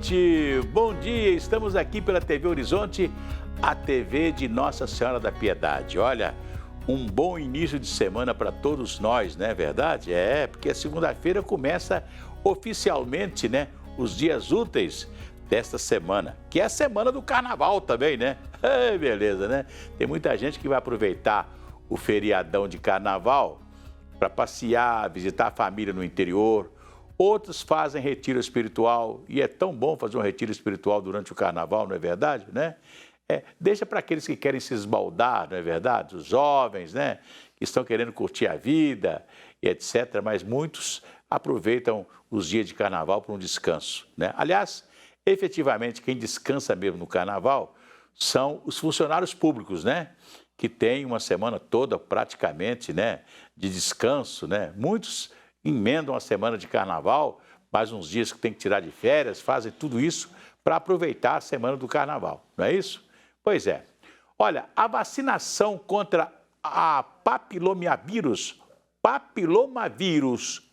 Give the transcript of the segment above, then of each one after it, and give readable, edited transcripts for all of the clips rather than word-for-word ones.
Horizonte. Bom dia, estamos aqui pela TV Horizonte, a TV de Nossa Senhora da Piedade. Olha, um bom início de semana para todos nós, não é verdade? É, porque a segunda-feira começa oficialmente, né, os dias úteis desta semana, que é a semana do Carnaval também, né? Beleza, né? Tem muita gente que vai aproveitar o feriadão de Carnaval para passear, visitar a família no interior. Outros fazem retiro espiritual, e é tão bom fazer um retiro espiritual durante o Carnaval, não é verdade, né? Deixa para aqueles que querem se esbaldar, não é verdade? Os jovens, né? Que estão querendo curtir a vida e etc. Mas muitos aproveitam os dias de Carnaval para um descanso, né? Aliás, efetivamente, quem descansa mesmo no Carnaval são os funcionários públicos, né? Que têm uma semana toda praticamente, né, de descanso, né? Muitos emendam a semana de Carnaval, mais uns dias que tem que tirar de férias, fazem tudo isso para aproveitar a semana do Carnaval, não é isso? Pois é. Olha, a vacinação contra a papilomavírus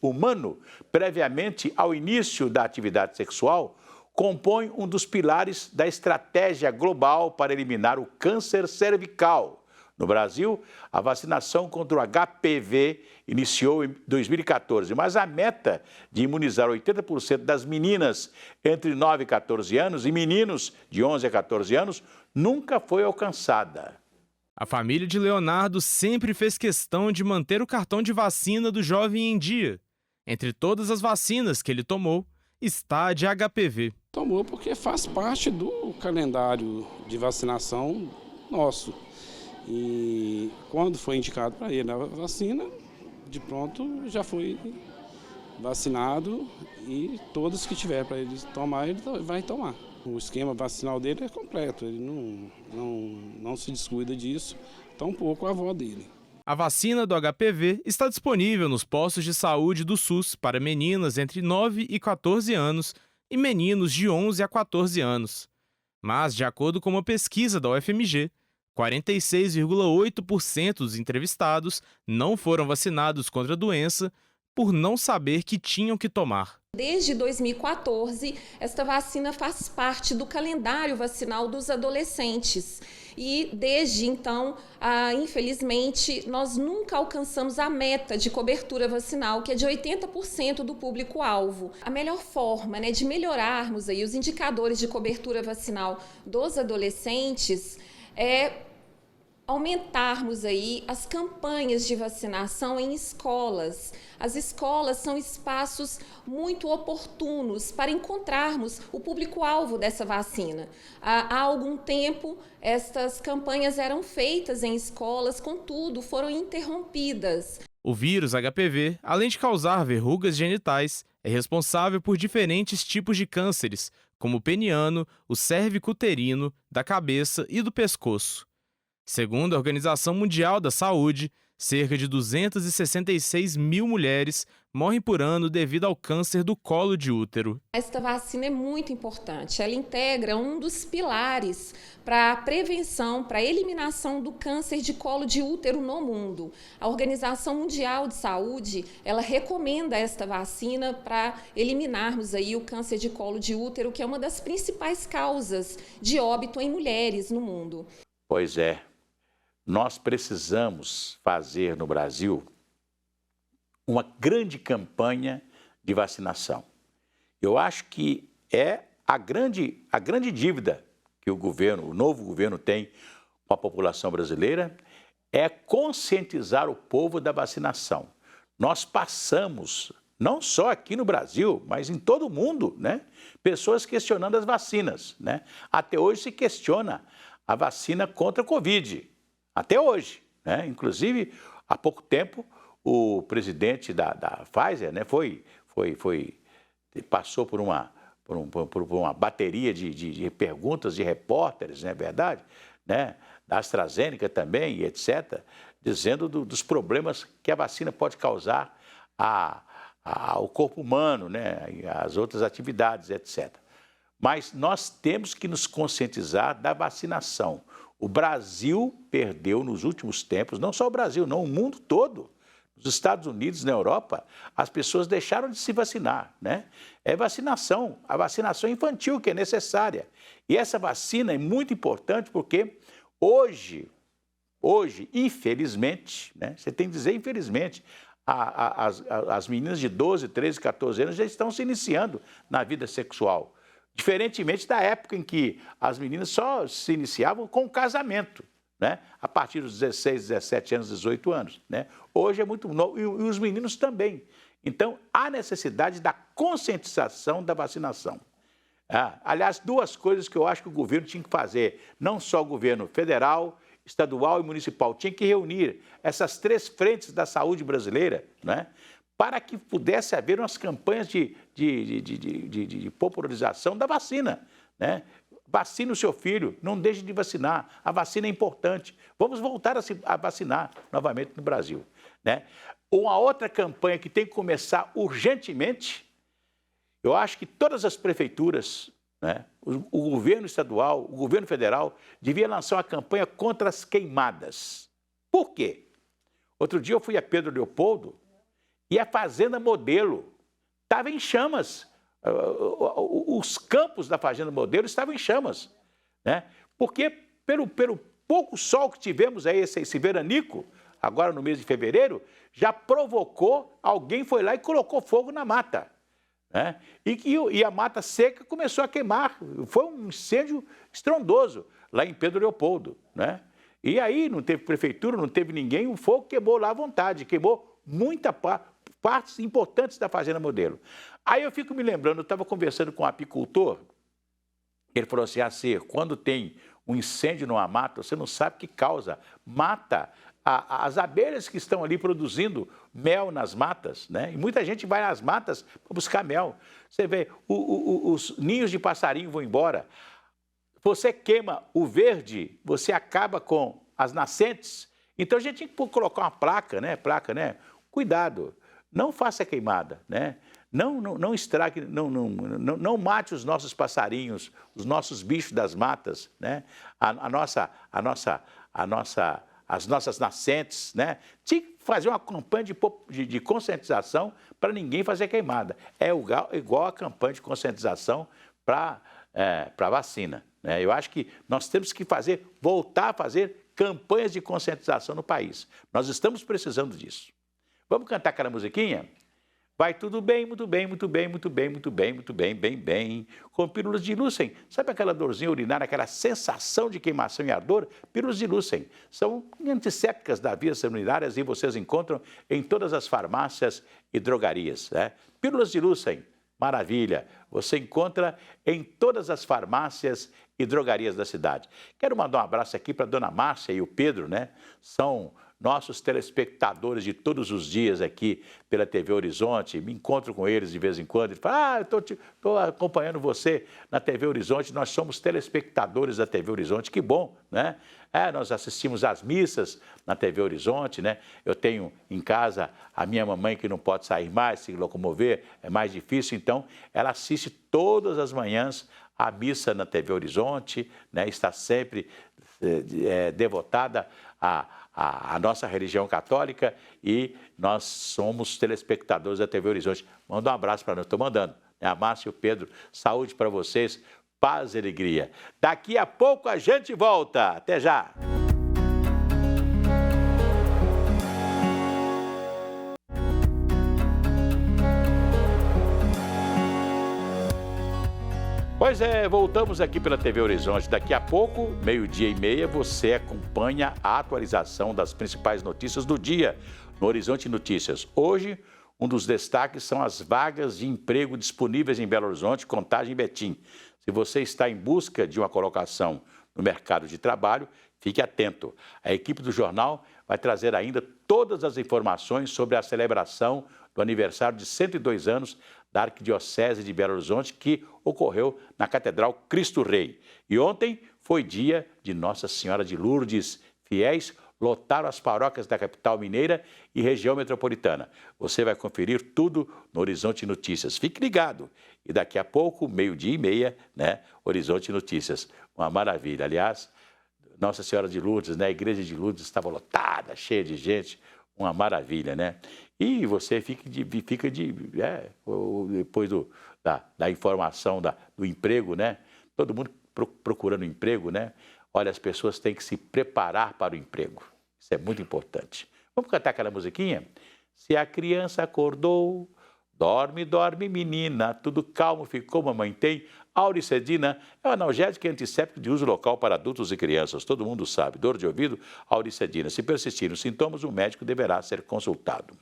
humano, previamente ao início da atividade sexual, compõe um dos pilares da estratégia global para eliminar o câncer cervical. No Brasil, a vacinação contra o HPV iniciou em 2014, mas a meta de imunizar 80% das meninas entre 9 e 14 anos e meninos de 11 a 14 anos nunca foi alcançada. A família de Leonardo sempre fez questão de manter o cartão de vacina do jovem em dia. Entre todas as vacinas que ele tomou, está a de HPV. Tomou porque faz parte do calendário de vacinação nosso. E quando foi indicado para ele a vacina, de pronto já foi vacinado e todos que tiver para ele tomar, ele vai tomar. O esquema vacinal dele é completo, ele não se descuida disso, tampouco a avó dele. A vacina do HPV está disponível nos postos de saúde do SUS para meninas entre 9 e 14 anos e meninos de 11 a 14 anos. Mas, de acordo com uma pesquisa da UFMG, 46,8% dos entrevistados não foram vacinados contra a doença por não saber que tinham que tomar. Desde 2014, esta vacina faz parte do calendário vacinal dos adolescentes. E desde então, infelizmente, nós nunca alcançamos a meta de cobertura vacinal, que é de 80% do público-alvo. A melhor forma, né, de melhorarmos aí os indicadores de cobertura vacinal dos adolescentes é aumentarmos aí as campanhas de vacinação em escolas. As escolas são espaços muito oportunos para encontrarmos o público-alvo dessa vacina. Há algum tempo, estas campanhas eram feitas em escolas, contudo, foram interrompidas. O vírus HPV, além de causar verrugas genitais, é responsável por diferentes tipos de cânceres, como o peniano, o cervicuterino, da cabeça e do pescoço. Segundo a Organização Mundial da Saúde, cerca de 266 mil mulheres morrem por ano devido ao câncer do colo de útero. Esta vacina é muito importante. Ela integra um dos pilares para a prevenção, para a eliminação do câncer de colo de útero no mundo. A Organização Mundial de Saúde, ela recomenda esta vacina para eliminarmos aí o câncer de colo de útero, que é uma das principais causas de óbito em mulheres no mundo. Pois é. Nós precisamos fazer no Brasil uma grande campanha de vacinação. Eu acho que é a grande dívida que o novo governo tem com a população brasileira, é conscientizar o povo da vacinação. Nós passamos, não só aqui no Brasil, mas em todo o mundo, né, pessoas questionando as vacinas, né? Até hoje se questiona a vacina contra a Covid. Até hoje, né? Inclusive, há pouco tempo, o presidente da Pfizer, né, passou por uma bateria de perguntas de repórteres, não é verdade? Né? Da AstraZeneca também, e etc., dizendo dos problemas que a vacina pode causar ao corpo humano, né? E às outras atividades, etc. Mas nós temos que nos conscientizar da vacinação. O Brasil perdeu nos últimos tempos, não só o Brasil, não, o mundo todo, Nos Estados Unidos, na Europa, as pessoas deixaram de se vacinar, né? É vacinação, a vacinação infantil que é necessária. E essa vacina é muito importante porque hoje, infelizmente, né? Você tem que dizer infelizmente, as meninas de 12, 13, 14 anos já estão se iniciando na vida sexual. Diferentemente da época em que as meninas só se iniciavam com o casamento, né? A partir dos 16, 17 anos, 18 anos, né? Hoje é muito novo, e os meninos também. Então, há necessidade da conscientização da vacinação. Aliás, duas coisas que eu acho que o governo tinha que fazer, não só o governo federal, estadual e municipal, tinha que reunir essas três frentes da saúde brasileira, né? Para que pudesse haver umas campanhas de popularização da vacina, né? Vacine o seu filho, não deixe de vacinar, a vacina é importante. Vamos voltar a vacinar novamente no Brasil, né? Uma outra campanha que tem que começar urgentemente, eu acho que todas as prefeituras, né, o governo estadual, o governo federal, devia lançar uma campanha contra as queimadas. Por quê? Outro dia eu fui a Pedro Leopoldo e a Fazenda Modelo estava em chamas. Os campos da Fazenda Modelo estavam em chamas, né? Porque pelo pouco sol que tivemos aí, esse veranico, agora no mês de fevereiro, já provocou, alguém foi lá e colocou fogo na mata, né? E a mata seca começou a queimar, foi um incêndio estrondoso lá em Pedro Leopoldo, né? E aí não teve prefeitura, não teve ninguém, o fogo queimou lá à vontade, queimou muita partes importantes da Fazenda Modelo. Aí eu fico me lembrando, eu estava conversando com um apicultor, ele falou assim, quando tem um incêndio numa mata, você não sabe o que causa, mata as abelhas que estão ali produzindo mel nas matas, né? E muita gente vai às matas para buscar mel. Você vê, os ninhos de passarinho vão embora. Você queima o verde, você acaba com as nascentes. Então a gente tem que colocar uma placa, né? Cuidado, não faça queimada, né? Não estrague, não mate os nossos passarinhos, os nossos bichos das matas, né? As nossas nascentes, né? Tinha que fazer uma campanha de conscientização para ninguém fazer queimada. É igual a campanha de conscientização para a vacina, né? Eu acho que nós temos que voltar a fazer campanhas de conscientização no país. Nós estamos precisando disso. Vamos cantar aquela musiquinha? Vai tudo bem, muito bem, muito bem, muito bem, muito bem, muito bem, bem, bem. Com pílulas de Lúcen. Sabe aquela dorzinha urinária, aquela sensação de queimação e ardor? Pílulas de Lúcen. São antissépticas das vias urinárias e vocês encontram em todas as farmácias e drogarias, né? Pílulas de Lúcen, maravilha. Você encontra em todas as farmácias e drogarias da cidade. Quero mandar um abraço aqui para a dona Márcia e o Pedro, né? São nossos telespectadores de todos os dias aqui pela TV Horizonte, me encontro com eles de vez em quando, eles falam, eu estou acompanhando você na TV Horizonte, nós somos telespectadores da TV Horizonte, que bom, né? Nós assistimos às missas na TV Horizonte, né? Eu tenho em casa a minha mamãe que não pode sair mais, se locomover, é mais difícil, então ela assiste todas as manhãs a missa na TV Horizonte, né? Está sempre devotada a nossa religião católica e nós somos telespectadores da TV Horizonte. Manda um abraço para nós, estou mandando. A Márcia e o Pedro, saúde para vocês, paz e alegria. Daqui a pouco a gente volta. Até já! Pois é, voltamos aqui pela TV Horizonte. Daqui a pouco, 12:30, você acompanha a atualização das principais notícias do dia no Horizonte Notícias. Hoje, um dos destaques são as vagas de emprego disponíveis em Belo Horizonte, Contagem e Betim. Se você está em busca de uma colocação no mercado de trabalho, fique atento. A equipe do jornal vai trazer ainda todas as informações sobre a celebração do aniversário de 102 anos da Arquidiocese de Belo Horizonte, que ocorreu na Catedral Cristo Rei. E ontem foi dia de Nossa Senhora de Lourdes. Fiéis lotaram as paróquias da capital mineira e região metropolitana. Você vai conferir tudo no Horizonte Notícias. Fique ligado. E daqui a pouco, 12:30, né? Horizonte Notícias. Uma maravilha. Aliás, Nossa Senhora de Lourdes, né? A igreja de Lourdes estava lotada, cheia de gente. uma maravilha, né? E você depois da informação do emprego, né? Todo mundo procurando emprego, né? Olha, as pessoas têm que se preparar para o emprego. Isso é muito importante. Vamos cantar aquela musiquinha? Se a criança acordou, dorme, dorme, menina, tudo calmo ficou, mamãe tem. Auricedina é um analgésico e antisséptico de uso local para adultos e crianças. Todo mundo sabe. Dor de ouvido, Auricedina. Se persistirem os sintomas, o médico deverá ser consultado.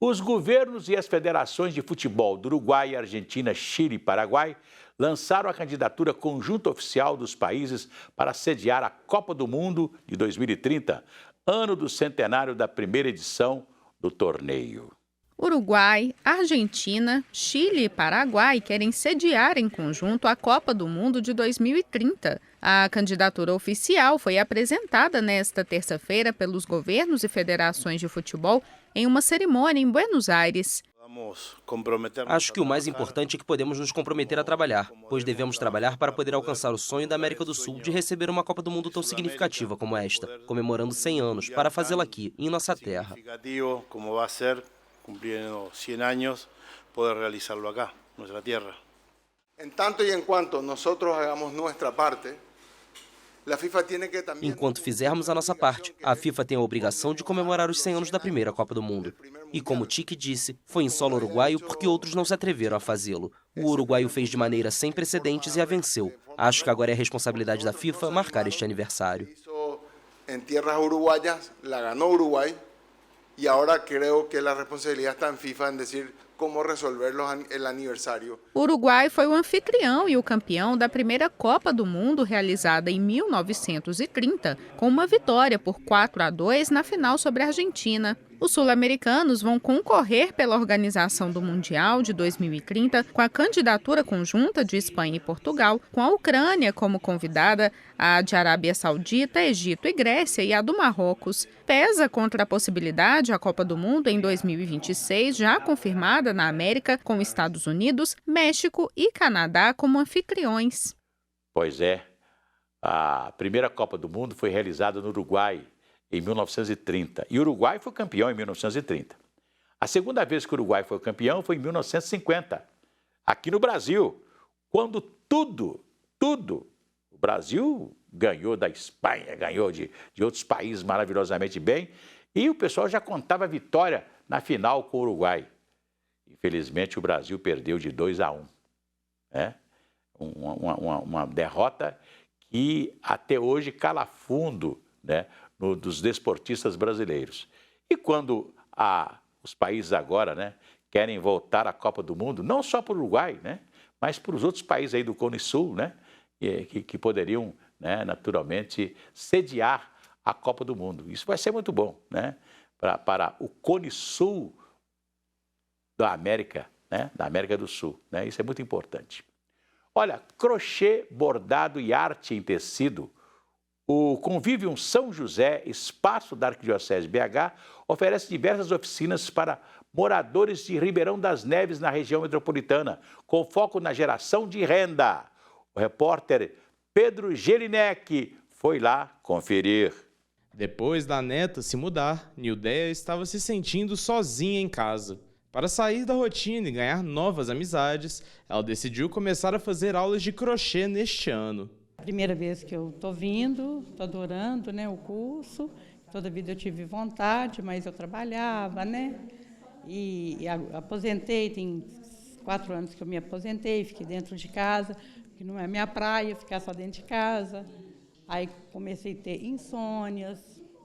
Os governos e as federações de futebol do Uruguai, Argentina, Chile e Paraguai lançaram a candidatura conjunta oficial dos países para sediar a Copa do Mundo de 2030, ano do centenário da primeira edição do torneio. Uruguai, Argentina, Chile e Paraguai querem sediar em conjunto a Copa do Mundo de 2030. A candidatura oficial foi apresentada nesta terça-feira pelos governos e federações de futebol em uma cerimônia em Buenos Aires. Acho que o mais importante é que podemos nos comprometer a trabalhar, pois devemos trabalhar para poder alcançar o sonho da América do Sul de receber uma Copa do Mundo tão significativa como esta, comemorando 100 anos, para fazê-la aqui, em nossa terra. Cumpliendo 100 años, poder realizarlo acá, nuestra tierra. En tanto y en cuanto nosotros hagamos nuestra parte, la FIFA tiene que también... Enquanto fizermos a nossa parte, a FIFA tem a obrigação de comemorar os 100 anos da primeira Copa do Mundo. E como Tite disse, foi em solo uruguaio porque outros não se atreveram a fazê-lo. O Uruguai o fez de maneira sem precedentes e a venceu. Acho que agora é a responsabilidade da FIFA marcar este aniversário. Em tierras uruguayas, la ganó Uruguay. Y ahora creo que la responsabilidad está en FIFA en decir cómo resolver el aniversario. O Uruguai foi o anfitrião e o campeão da primeira Copa do Mundo realizada em 1930, com uma vitória por 4-2 na final sobre a Argentina. Os sul-americanos vão concorrer pela organização do Mundial de 2030 com a candidatura conjunta de Espanha e Portugal, com a Ucrânia como convidada, a de Arábia Saudita, Egito e Grécia e a do Marrocos. Pesa contra a possibilidade a Copa do Mundo em 2026, já confirmada na América, com Estados Unidos, México e Canadá como anfitriões. Pois é, a primeira Copa do Mundo foi realizada no Uruguai, em 1930. E o Uruguai foi campeão em 1930. A segunda vez que o Uruguai foi campeão foi em 1950, aqui no Brasil, quando tudo, o Brasil ganhou da Espanha, ganhou de outros países maravilhosamente bem, e o pessoal já contava a vitória na final com o Uruguai. Infelizmente, o Brasil perdeu de 2-1. Né? Uma derrota que até hoje cala fundo, né, dos desportistas brasileiros. E quando os países agora, né, querem voltar à Copa do Mundo, não só para o Uruguai, né, mas para os outros países aí do Cone Sul, né, que poderiam, né, naturalmente sediar a Copa do Mundo. Isso vai ser muito bom, né, para o Cone Sul da América, né, da América do Sul, né, isso é muito importante. Olha, crochê, bordado e arte em tecido. O Convivium São José, espaço da Arquidiocese BH, oferece diversas oficinas para moradores de Ribeirão das Neves, na região metropolitana, com foco na geração de renda. O repórter Pedro Gelinek foi lá conferir. Depois da neta se mudar, Nildeia estava se sentindo sozinha em casa. Para sair da rotina e ganhar novas amizades, ela decidiu começar a fazer aulas de crochê neste ano. Primeira vez que eu estou vindo, estou adorando, né, o curso. Toda a vida eu tive vontade, mas eu trabalhava, né? E aposentei, tem 4 anos que eu me aposentei, fiquei dentro de casa, porque não é minha praia ficar só dentro de casa. Aí comecei a ter insônias,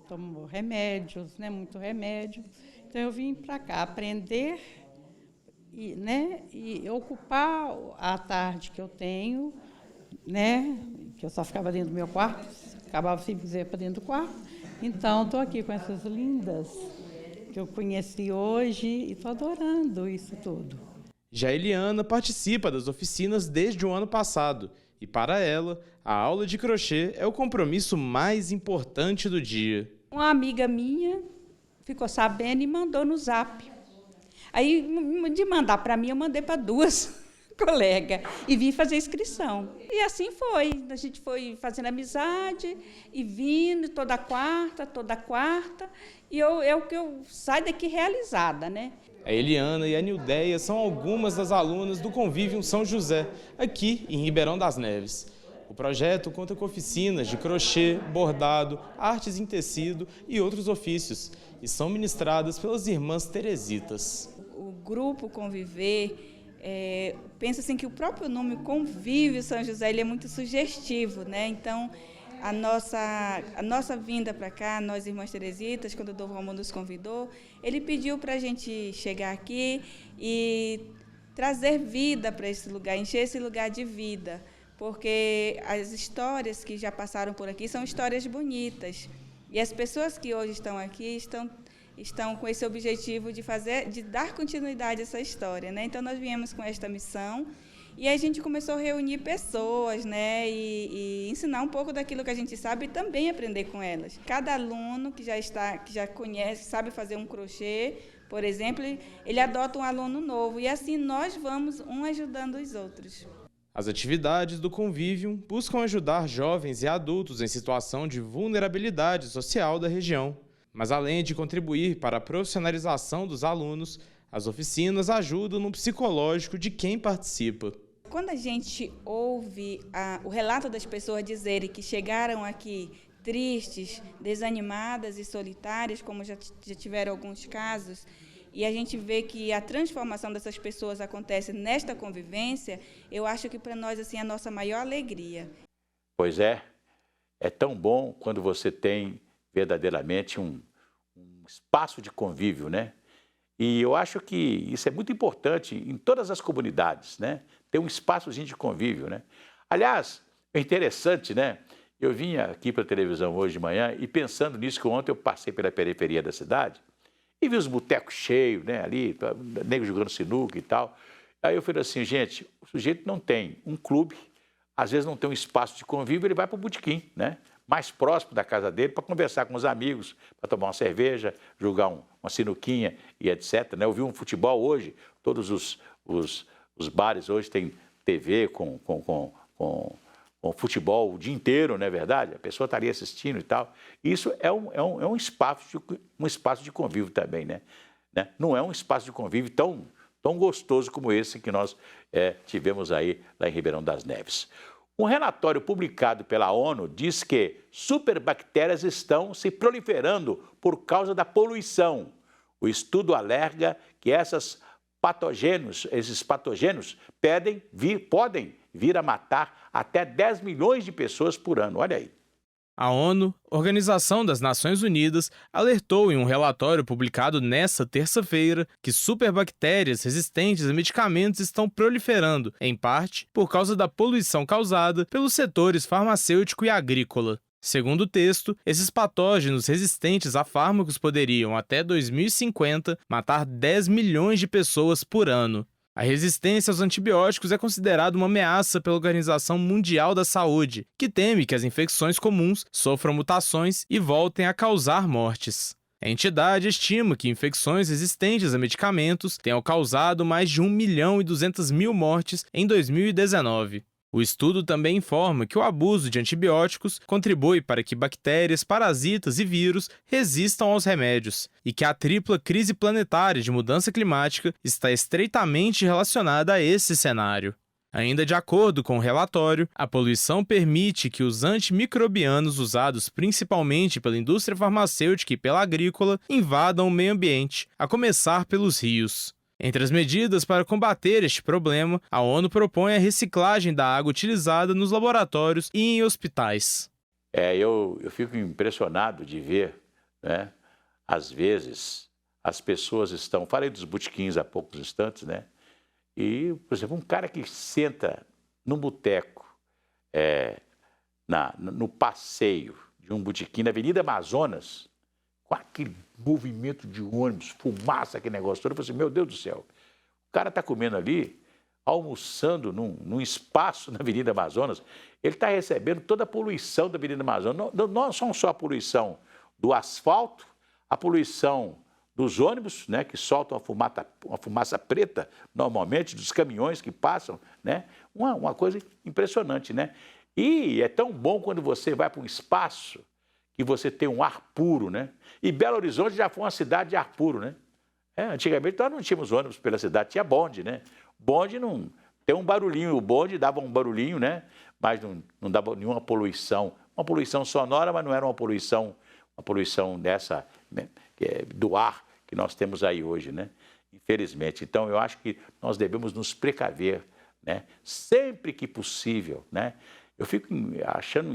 tomo remédios, né, muito remédio. Então eu vim para cá aprender e ocupar a tarde que eu tenho, né, que eu só ficava dentro do meu quarto, acabava simplesmente para dentro do quarto. Então, estou aqui com essas lindas que eu conheci hoje e estou adorando isso tudo. Já Eliana participa das oficinas desde o ano passado e, para ela, a aula de crochê é o compromisso mais importante do dia. Uma amiga minha ficou sabendo e mandou no Zap. Aí, de mandar para mim, eu mandei para 2. colega, e vim fazer inscrição. E assim foi, a gente foi fazendo amizade e vindo toda quarta, e eu saio daqui realizada, né? A Eliana e a Nildeia são algumas das alunas do Convívio São José, aqui em Ribeirão das Neves. O projeto conta com oficinas de crochê, bordado, artes em tecido e outros ofícios, e são ministradas pelas irmãs Teresitas. O grupo Conviver, pensa assim que o próprio nome Convívio São José ele é muito sugestivo, né? Então, a nossa vinda para cá, nós irmãs Teresitas, quando o Dom Romulo nos convidou, ele pediu para a gente chegar aqui e trazer vida para esse lugar, encher esse lugar de vida, porque as histórias que já passaram por aqui são histórias bonitas. E as pessoas que hoje estão aqui estão com esse objetivo de dar continuidade a essa história, né? Então, nós viemos com esta missão e a gente começou a reunir pessoas, né? E ensinar um pouco daquilo que a gente sabe e também aprender com elas. Cada aluno que já conhece, sabe fazer um crochê, por exemplo, ele adota um aluno novo e assim nós vamos um ajudando os outros. As atividades do Convívio buscam ajudar jovens e adultos em situação de vulnerabilidade social da região. Mas além de contribuir para a profissionalização dos alunos, as oficinas ajudam no psicológico de quem participa. Quando a gente ouve o relato das pessoas dizerem que chegaram aqui tristes, desanimadas e solitárias, como já tiveram alguns casos, e a gente vê que a transformação dessas pessoas acontece nesta convivência, eu acho que para nós assim, é a nossa maior alegria. Pois é tão bom quando você tem verdadeiramente um espaço de convívio, né? E eu acho que isso é muito importante em todas as comunidades, né? Ter um espaçozinho de convívio, né? Aliás, é interessante, né? Eu vinha aqui para a televisão hoje de manhã e pensando nisso, que ontem eu passei pela periferia da cidade e vi os botecos cheios, né? Ali, nego jogando sinuca e tal. Aí eu falei assim, gente, o sujeito não tem um clube, às vezes não tem um espaço de convívio, ele vai para o botequim, né? Mais próximo da casa dele, para conversar com os amigos, para tomar uma cerveja, jogar uma sinuquinha e etc. Né? Eu vi um futebol hoje, todos os bares hoje têm TV com futebol o dia inteiro, não é verdade? A pessoa estaria assistindo e tal. Isso é um espaço de convívio também, né? Não é um espaço de convívio tão gostoso como esse que nós tivemos aí lá em Ribeirão das Neves. Um relatório publicado pela ONU diz que superbactérias estão se proliferando por causa da poluição. O estudo alerta que esses patogênios podem vir a matar até 10 milhões de pessoas por ano. Olha aí. A ONU, Organização das Nações Unidas, alertou em um relatório publicado nesta terça-feira que superbactérias resistentes a medicamentos estão proliferando, em parte por causa da poluição causada pelos setores farmacêutico e agrícola. Segundo o texto, esses patógenos resistentes a fármacos poderiam, até 2050, matar 10 milhões de pessoas por ano. A resistência aos antibióticos é considerada uma ameaça pela Organização Mundial da Saúde, que teme que as infecções comuns sofram mutações e voltem a causar mortes. A entidade estima que infecções resistentes a medicamentos tenham causado mais de 1.200.000 mortes em 2019. O estudo também informa que o abuso de antibióticos contribui para que bactérias, parasitas e vírus resistam aos remédios, e que a tripla crise planetária de mudança climática está estreitamente relacionada a esse cenário. Ainda de acordo com o relatório, a poluição permite que os antimicrobianos usados principalmente pela indústria farmacêutica e pela agrícola invadam o meio ambiente, a começar pelos rios. Entre as medidas para combater este problema, a ONU propõe a reciclagem da água utilizada nos laboratórios e em hospitais. Eu fico impressionado de ver, né? Às vezes, as pessoas estão... Falei dos botequins há poucos instantes, né? E, por exemplo, um cara que senta num boteco, no passeio de um botequim na Avenida Amazonas, com aquele movimento de ônibus, fumaça, aquele negócio todo, eu falei assim, meu Deus do céu, o cara está comendo ali, almoçando num espaço na Avenida Amazonas, ele está recebendo toda a poluição da Avenida Amazonas, não só a poluição do asfalto, a poluição dos ônibus, né, que soltam uma fumaça preta, normalmente, dos caminhões que passam, né? Uma coisa impressionante, né? E é tão bom quando você vai para um espaço que você tem um ar puro, né? E Belo Horizonte já foi uma cidade de ar puro, né? Antigamente nós não tínhamos ônibus pela cidade, tinha bonde, né? Bonde não... Tem um barulhinho, o bonde dava um barulhinho, né? Mas não dava nenhuma poluição. Uma poluição sonora, mas não era uma poluição dessa, né, do ar que nós temos aí hoje, né? Infelizmente. Então, eu acho que nós devemos nos precaver, né? Sempre que possível, né? Eu fico achando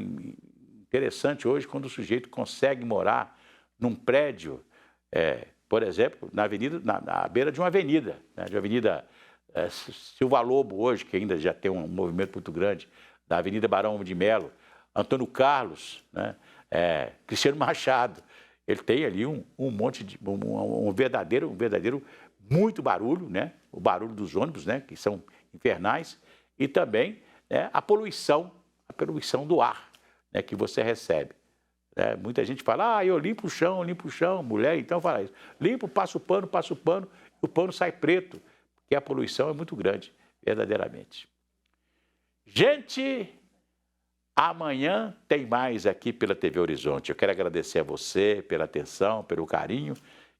interessante hoje quando o sujeito consegue morar num prédio, por exemplo, na beira de uma avenida, né? De uma avenida Silva Lobo hoje, que ainda já tem um movimento muito grande, da Avenida Barão de Melo, Antônio Carlos, né? Cristiano Machado. Ele tem ali um monte de... um verdadeiro muito barulho, né? O barulho dos ônibus, né? Que são infernais. E também, né, a poluição do ar, né, que você recebe. Muita gente fala, eu limpo o chão, mulher então fala isso. Limpo, passo o pano, e o pano sai preto, porque a poluição é muito grande, verdadeiramente. Gente, amanhã tem mais aqui pela TV Horizonte. Eu quero agradecer a você pela atenção, pelo carinho,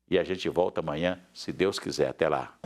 e a gente volta amanhã, se Deus quiser. Até lá.